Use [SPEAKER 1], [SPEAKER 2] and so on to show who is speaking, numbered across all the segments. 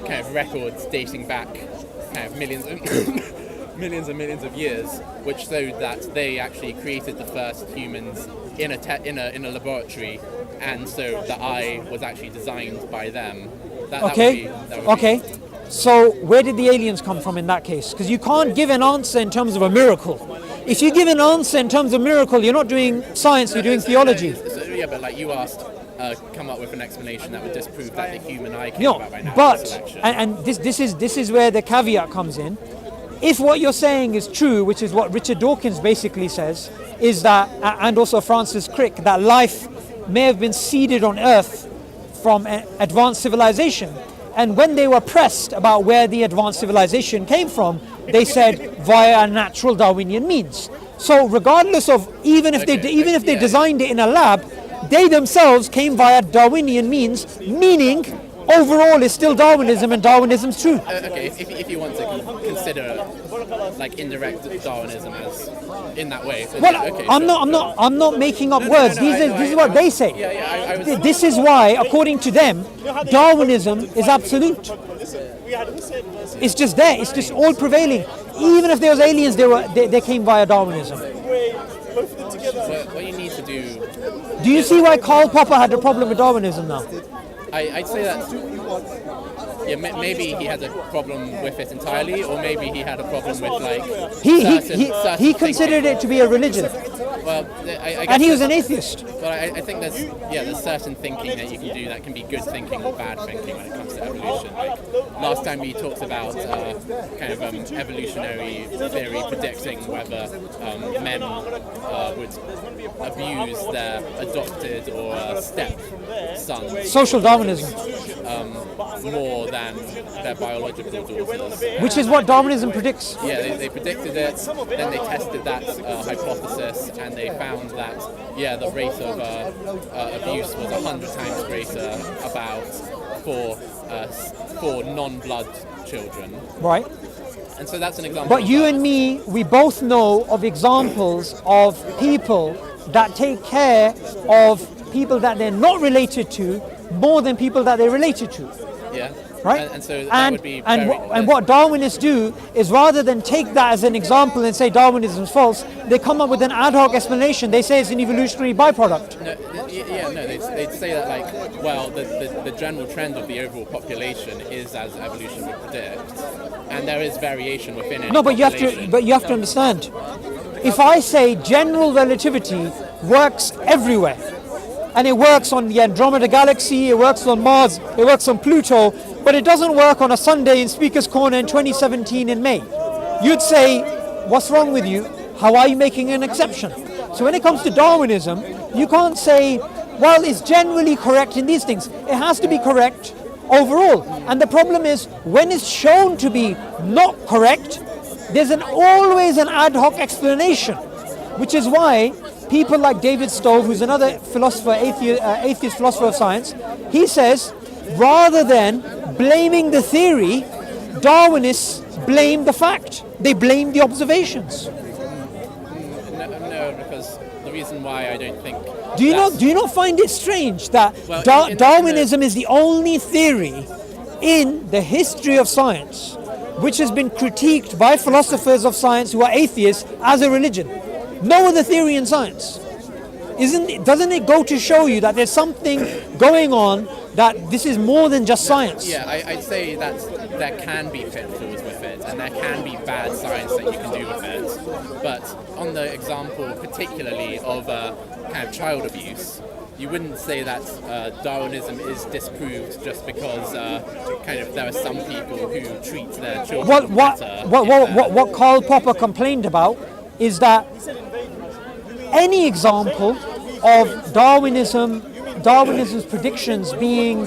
[SPEAKER 1] kind of records dating back kind of millions and millions of years, which showed that they actually created the first humans in a laboratory, and so the eye was actually designed by them.
[SPEAKER 2] Okay. So where did the aliens come from in that case? Because you can't give an answer in terms of a miracle. If you give an answer in terms of miracle, you're not doing science, you're doing theology.
[SPEAKER 1] Yeah, but like you asked, come up with an explanation that would disprove that the human eye came about by natural
[SPEAKER 2] but
[SPEAKER 1] selection.
[SPEAKER 2] and this is where the caveat comes in. If what you're saying is true, which is what Richard Dawkins basically says, is that, and also Francis Crick, that life may have been seeded on Earth from advanced civilization. And when they were pressed about where the advanced civilization came from, they said via natural Darwinian means. So regardless of even if they designed it in a lab, they themselves came via Darwinian means, meaning overall it's still Darwinism and Darwinism's true.
[SPEAKER 1] Okay, if you want to consider like indirect Darwinism as in that way. So
[SPEAKER 2] I'm not making up words. This is what they say. This is why, according to them, Darwinism is absolute. It's just there. It's just all prevailing. Even if there was aliens, they came via Darwinism.
[SPEAKER 1] What you need to do.
[SPEAKER 2] Do you see why Karl Popper had a problem with Darwinism now?
[SPEAKER 1] I'd say that maybe he had a problem with it entirely, or maybe he had a problem with like
[SPEAKER 2] he considered it to be a religion.
[SPEAKER 1] Well,
[SPEAKER 2] and he was an atheist.
[SPEAKER 1] Well, I think there's certain thinking that you can do that can be good thinking or bad thinking when it comes to evolution. Like last time we talked about kind of evolutionary theory predicting whether men would abuse their adopted or step sons.
[SPEAKER 2] Social Darwinism.
[SPEAKER 1] More than their biological daughters.
[SPEAKER 2] Which is what Darwinism predicts.
[SPEAKER 1] Yeah, they predicted it, then they tested that hypothesis, and they found that, the rate of abuse was 100 times greater for non-blood children.
[SPEAKER 2] Right.
[SPEAKER 1] And so that's an example.
[SPEAKER 2] But you and me, we both know of examples of people that take care of people that they're not related to more than people that they're related to.
[SPEAKER 1] Yeah.
[SPEAKER 2] Right?
[SPEAKER 1] And so that would be
[SPEAKER 2] and what Darwinists do is rather than take that as an example and say Darwinism is false, they come up with an ad hoc explanation. They say it's an evolutionary byproduct.
[SPEAKER 1] They'd say that like, well, the general trend of the overall population is as evolution would predict, and there is variation within it.
[SPEAKER 2] No, but you have to understand. If I say general relativity works everywhere, and it works on the Andromeda Galaxy, it works on Mars, it works on Pluto, but it doesn't work on a Sunday in Speaker's Corner in 2017 in May. You'd say, what's wrong with you? How are you making an exception? So when it comes to Darwinism, you can't say, well, it's generally correct in these things. It has to be correct overall. And the problem is, when it's shown to be not correct, there's always an ad hoc explanation, which is why people like David Stove, who's another philosopher, atheist philosopher of science, he says, rather than blaming the theory, Darwinists blame the fact. They blame the observations.
[SPEAKER 1] No, because the reason why I don't think...
[SPEAKER 2] Do you not find it strange that Darwinism is the only theory in the history of science which has been critiqued by philosophers of science who are atheists as a religion? No other theory in science. Doesn't it go to show you that there's something going on, that this is more than just science?
[SPEAKER 1] Yeah, I'd say that there can be pitfalls with it, and there can be bad science that you can do with it. But on the example particularly of kind of child abuse, you wouldn't say that Darwinism is disproved just because kind of there are some people who treat their children better.
[SPEAKER 2] What Karl Popper complained about is that any example of Darwinism's predictions being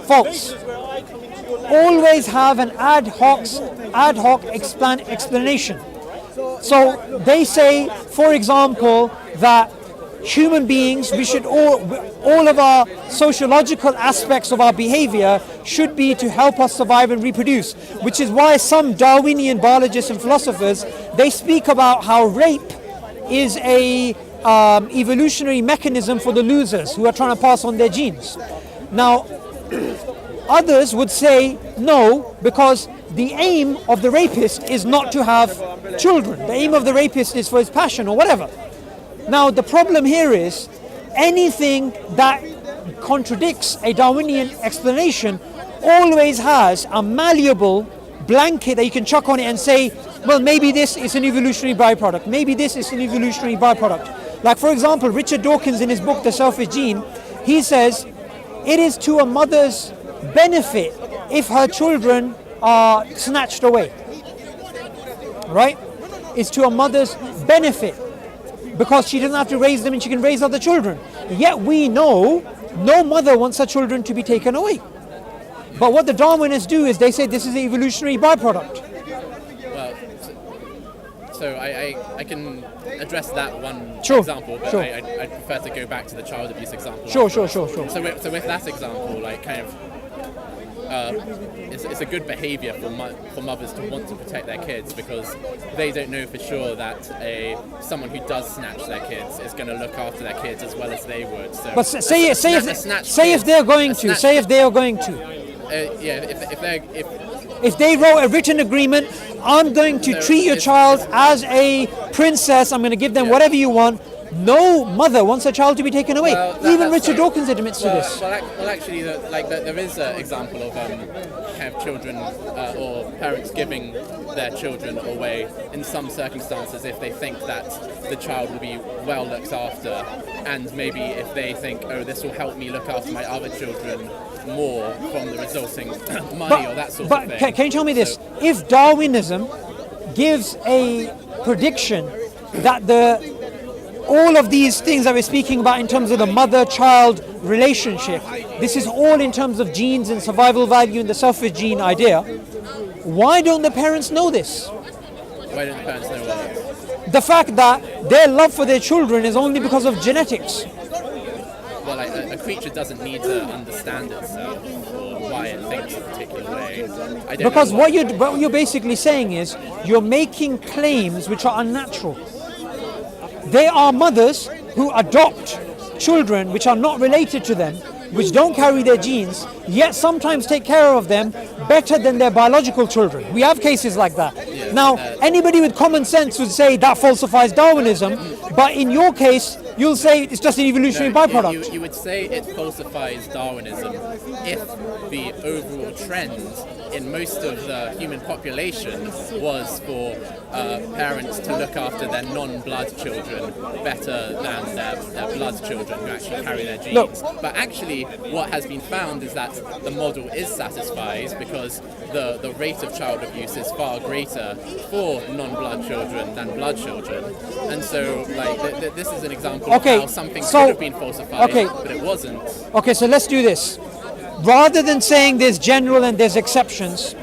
[SPEAKER 2] false always have an ad hoc explanation. So they say, for example, that human beings, we should all of our sociological aspects of our behavior should be to help us survive and reproduce, which is why some Darwinian biologists and philosophers, they speak about how rape is a evolutionary mechanism for the losers who are trying to pass on their genes. Now, Others would say no, because the aim of the rapist is not to have children. The aim of the rapist is for his passion or whatever. Now, the problem here is anything that contradicts a Darwinian explanation always has a malleable blanket that you can chuck on it and say, well, maybe this is an evolutionary byproduct. Maybe this is an evolutionary byproduct. Like, for example, Richard Dawkins in his book, The Selfish Gene, he says, it is to a mother's benefit if her children are snatched away. Right? It's to a mother's benefit because she doesn't have to raise them and she can raise other children. Yet we know no mother wants her children to be taken away. But what the Darwinists do is they say this is an evolutionary byproduct.
[SPEAKER 1] Well, so I can address that one example, but I prefer to go back to the child abuse example.
[SPEAKER 2] Sure.
[SPEAKER 1] So with that example, like kind of, it's a good behaviour for mothers to want to protect their kids because they don't know for sure that someone who does snatch their kids is going to look after their kids as well as they would. So,
[SPEAKER 2] but say if they are going to. If they wrote a written agreement, I'm going to treat your child as a princess, I'm going to give them whatever you want. No mother wants her child to be taken away. Even Richard Dawkins admits to this.
[SPEAKER 1] Well, actually, there is an example of kind of children or parents giving their children away in some circumstances if they think that the child will be well looked after, and maybe if they think, oh, this will help me look after my other children more from the resulting money or that sort of thing.
[SPEAKER 2] But can you tell me this? If Darwinism gives a prediction that all of these things that we're speaking about in terms of the mother-child relationship, this is all in terms of genes and survival value and the selfish gene idea, why don't the parents know this?
[SPEAKER 1] Why don't the parents know what?
[SPEAKER 2] The fact that their love for their children is only because of genetics.
[SPEAKER 1] Well, a creature doesn't need to understand itself or why it thinks a particular way.
[SPEAKER 2] Because what you're basically saying is you're making claims which are unnatural. They are mothers who adopt children which are not related to them, which don't carry their genes, yet sometimes take care of them better than their biological children. We have cases like that.
[SPEAKER 1] Yes,
[SPEAKER 2] now, anybody with common sense would say that falsifies Darwinism, but in your case, you'll say it's just an evolutionary byproduct.
[SPEAKER 1] You would say it falsifies Darwinism if the overall trend in most of the human population was for parents to look after their non-blood children better than their blood children who actually carry their genes.
[SPEAKER 2] Look.
[SPEAKER 1] But actually, what has been found is that the model is satisfied because the rate of child abuse is far greater for non-blood children than blood children. And so, like, this is an example of how something could have been falsified, but it wasn't.
[SPEAKER 2] Okay, so let's do this. Rather than saying there's general and there's exceptions,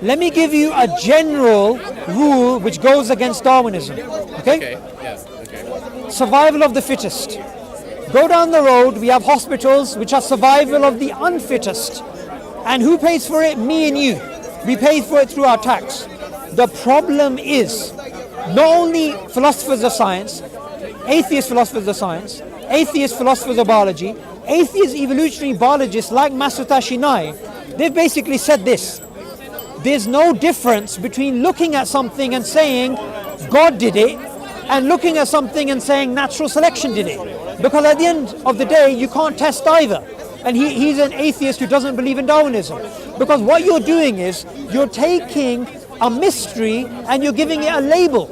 [SPEAKER 2] let me give you a general rule which goes against Darwinism. Okay?
[SPEAKER 1] Okay.
[SPEAKER 2] Survival of the fittest. Go down the road, we have hospitals which are survival of the unfittest. And who pays for it? Me and you. We pay for it through our tax. The problem is, not only philosophers of science, atheist philosophers of science, atheist philosophers of biology, atheist evolutionary biologists like Masutashi Nai, they've basically said this. There's no difference between looking at something and saying God did it and looking at something and saying natural selection did it. Because at the end of the day, you can't test either. And he's an atheist who doesn't believe in Darwinism. Because what you're doing is you're taking a mystery and you're giving it a label.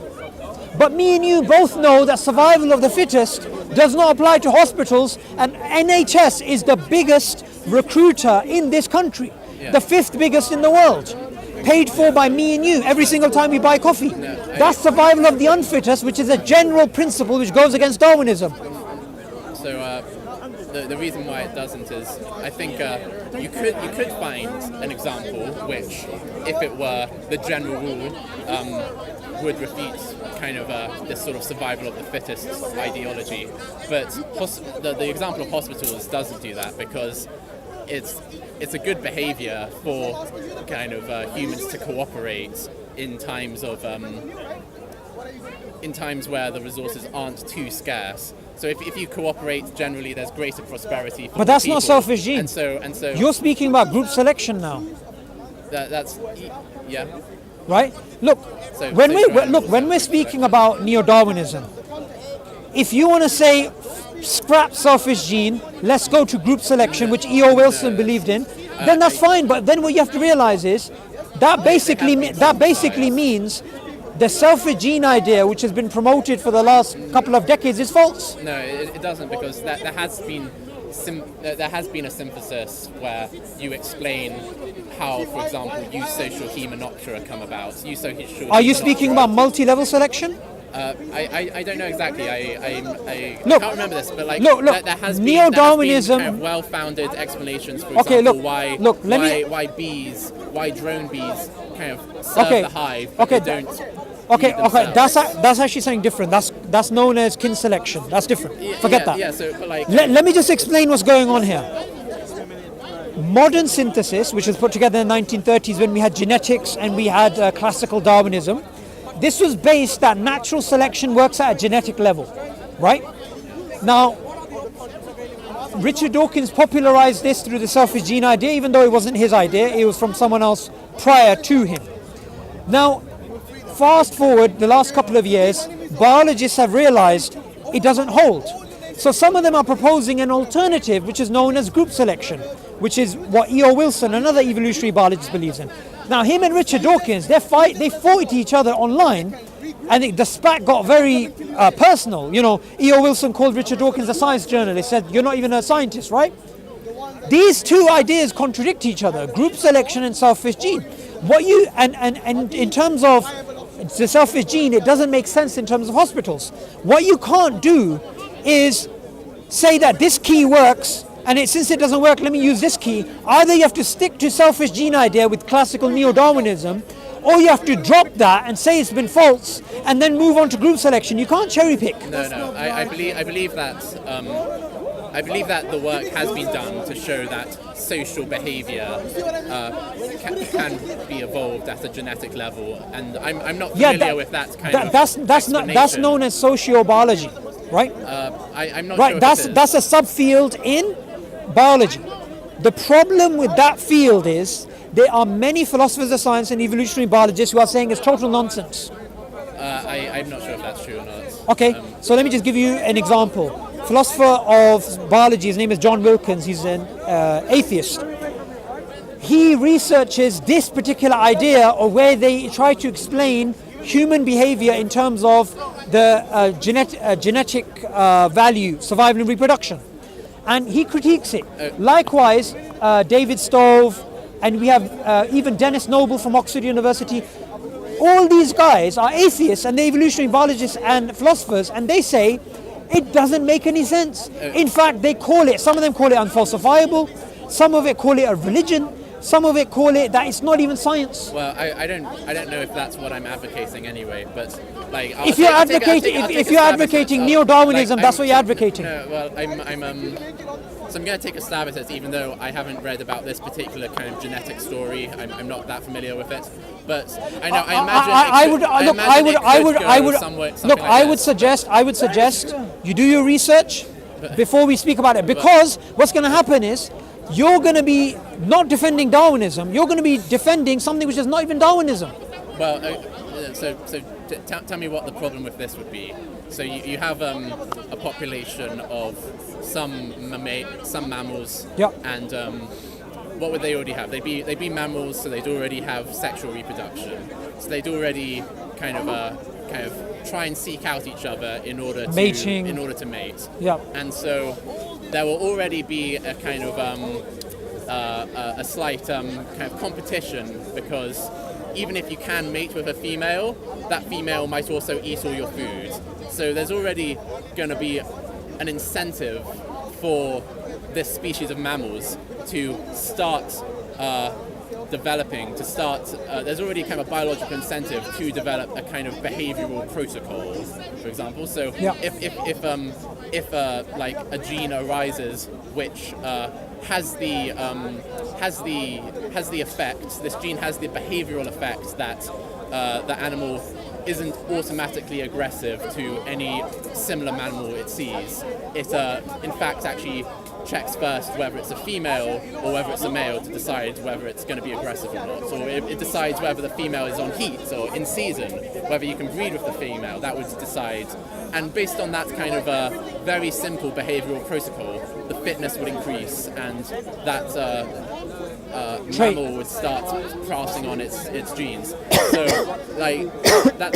[SPEAKER 2] But me and you both know that survival of the fittest does not apply to hospitals, and NHS is the biggest recruiter in this country, the 5th biggest in the world, paid for by me and you every single time we buy coffee. That's survival of the unfittest, which is a general principle which goes against Darwinism.
[SPEAKER 1] So the reason why it doesn't is I think you could find an example which, if it were the general rule, would refute kind of this sort of survival of the fittest ideology. But the example of hospitals doesn't do that because it's a good behaviour for kind of humans to cooperate in times of in times where the resources aren't too scarce. So if you cooperate, generally there's greater prosperity for
[SPEAKER 2] But that's
[SPEAKER 1] people.
[SPEAKER 2] not selfish gene.
[SPEAKER 1] And so
[SPEAKER 2] You're speaking about group selection now,
[SPEAKER 1] that's yeah.
[SPEAKER 2] right? Look,
[SPEAKER 1] So-
[SPEAKER 2] when
[SPEAKER 1] so
[SPEAKER 2] we
[SPEAKER 1] triangles
[SPEAKER 2] look when
[SPEAKER 1] are
[SPEAKER 2] we're speaking about neo-Darwinism, if you want to say scrap selfish gene, let's go to group selection, which E.O. Wilson believed in, then that's fine. But then what you have to realize is that basically means the selfish gene idea, which has been promoted for the last couple of decades, is false.
[SPEAKER 1] No, it doesn't, because there has been a synthesis where you explain how, for example, eusocial Hymenoptera come about.
[SPEAKER 2] Are you speaking about multi-level selection?
[SPEAKER 1] I don't know exactly. I
[SPEAKER 2] Look,
[SPEAKER 1] can't remember this, but like
[SPEAKER 2] look,
[SPEAKER 1] there has
[SPEAKER 2] neo-Darwinism-
[SPEAKER 1] been kind of well-founded explanations. For
[SPEAKER 2] Okay,
[SPEAKER 1] example,
[SPEAKER 2] look,
[SPEAKER 1] why drone bees kind of serve the hive, but
[SPEAKER 2] okay,
[SPEAKER 1] they don't.
[SPEAKER 2] Okay,
[SPEAKER 1] feed themselves.
[SPEAKER 2] that's actually something different. That's known as kin selection. That's different. Forget that.
[SPEAKER 1] Yeah. So, but like,
[SPEAKER 2] Let me just explain what's going on here. Modern synthesis, which was put together in the 1930s when we had genetics and we had classical Darwinism, this was based that natural selection works at a genetic level, right? Now, Richard Dawkins popularized this through the selfish gene idea, even though it wasn't his idea, it was from someone else prior to him. Now, fast forward the last couple of years, biologists have realized it doesn't hold. So some of them are proposing an alternative, which is known as group selection, which is what E.O. Wilson, another evolutionary biologist, believes in. Now, him and Richard Dawkins, they fought each other online, and the spat got very personal. You know, E.O. Wilson called Richard Dawkins a science journalist, said, "You're not even a scientist, right?" These two ideas contradict each other: group selection and selfish gene. And in terms of the selfish gene, it doesn't make sense in terms of hospitals. What you can't do is say that this key works, and since it doesn't work, let me use this key. Either you have to stick to selfish gene idea with classical neo-Darwinism, or you have to drop that and say it's been false, and then move on to group selection. You can't cherry pick.
[SPEAKER 1] No. I believe that the work has been done to show that social behaviour can be evolved at a genetic level, and I'm not familiar with that kind of
[SPEAKER 2] that's known as sociobiology, right?
[SPEAKER 1] I'm not
[SPEAKER 2] Right.
[SPEAKER 1] sure.
[SPEAKER 2] That's a subfield in biology. The problem with that field is there are many philosophers of science and evolutionary biologists who are saying it's total nonsense.
[SPEAKER 1] I'm not sure if that's true or not.
[SPEAKER 2] Okay, so let me just give you an example. Philosopher of biology, his name is John Wilkins, he's an atheist. He researches this particular idea of where they try to explain human behavior in terms of the genetic value, survival and reproduction. And he critiques it. Likewise, David Stove, and we have even Dennis Noble from Oxford University. All these guys are atheists and they're evolutionary biologists and philosophers, and they say it doesn't make any sense. In fact, some of them call it unfalsifiable, some of it call it a religion, some of it call it that it's not even science.
[SPEAKER 1] Well, I don't know if that's what I'm advocating anyway, but like
[SPEAKER 2] if you're advocating neo-Darwinism, that's what you're advocating.
[SPEAKER 1] No, well, so I'm going to take a stab at it, even though I haven't read about this particular kind of genetic story. I'm not that familiar with it, but I know.
[SPEAKER 2] I would suggest you do your research before we speak about it, because what's going to happen is you're going to be not defending Darwinism. You're going to be defending something which is not even Darwinism.
[SPEAKER 1] Well, tell me what the problem with this would be. So you have a population of some mammals,
[SPEAKER 2] yeah.
[SPEAKER 1] And what would they already have? They'd be mammals, so they'd already have sexual reproduction. So they'd already kind of try and seek out each other in order to mate.
[SPEAKER 2] Yeah.
[SPEAKER 1] And so there will already be a kind of a slight kind of competition, because even if you can mate with a female, that female might also eat all your food. So there's already going to be an incentive for this species of mammals to start developing, there's already kind of a biological incentive to develop a kind of behavioral protocol, for example. So
[SPEAKER 2] yeah.
[SPEAKER 1] if like a gene arises which has the effect, this gene has the behavioral effect that the animal isn't automatically aggressive to any similar mammal it sees. It, in fact, actually checks first whether it's a female or whether it's a male to decide whether it's going to be aggressive or not. So it decides whether the female is on heat or in season, whether you can breed with the female. That would decide. And based on that kind of very simple behavioral protocol, the fitness would increase, and that mammal would start passing on its genes. So like that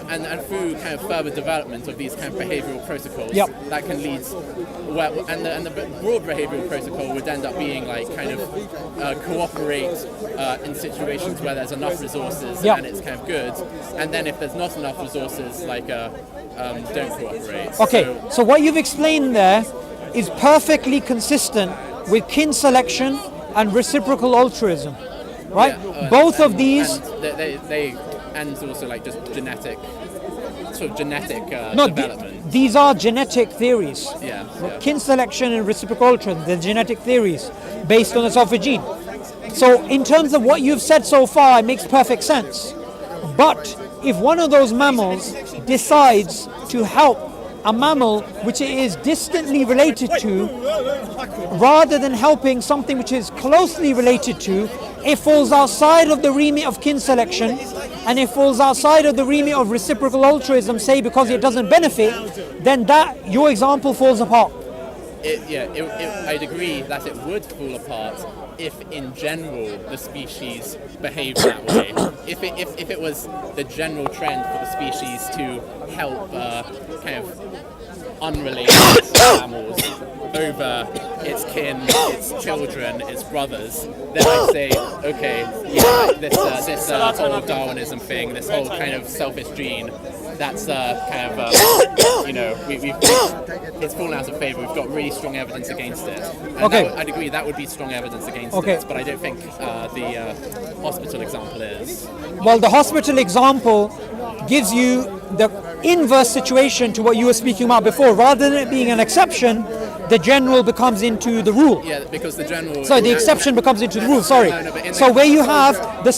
[SPEAKER 1] and through kind of further development of these kind of behavioral protocols, that can lead and the broad behavioral protocol would end up being like kind of cooperate in situations where there's enough resources and it's kind of good, and then if there's not enough resources, like don't cooperate.
[SPEAKER 2] Okay, so what you've explained there is perfectly consistent with kin selection and reciprocal altruism, right? Both of these,
[SPEAKER 1] and also like just genetic
[SPEAKER 2] no,
[SPEAKER 1] development.
[SPEAKER 2] These are genetic theories.
[SPEAKER 1] Yeah.
[SPEAKER 2] Kin selection and reciprocal altruism, they're genetic theories based on the selfish gene. So in terms of what you've said so far, it makes perfect sense. But if one of those mammals decides to help a mammal which it is distantly related to, rather than helping something which is closely related to, it falls outside of the remit of kin selection, and it falls outside of the remit of reciprocal altruism, say because it doesn't benefit, then that, your example falls apart.
[SPEAKER 1] I'd agree that it would fall apart if in general the species behaved that way. If it was the general trend for the species to help kind of unrelated mammals over its kin, its children, its brothers, then I'd say, okay, this whole Darwinism thing, this whole kind of selfish gene, that's kind of, it's fallen out of favour. We've got really strong evidence against it. And I'd agree that would be strong evidence against it, but I don't think the hospital example is.
[SPEAKER 2] Well, the hospital example gives you the inverse situation to what you were speaking about before. Rather than it being an exception, the general becomes into the rule.
[SPEAKER 1] Yeah, because the general...
[SPEAKER 2] Sorry, the exception becomes into the rule, sorry.
[SPEAKER 1] No,
[SPEAKER 2] so where you have the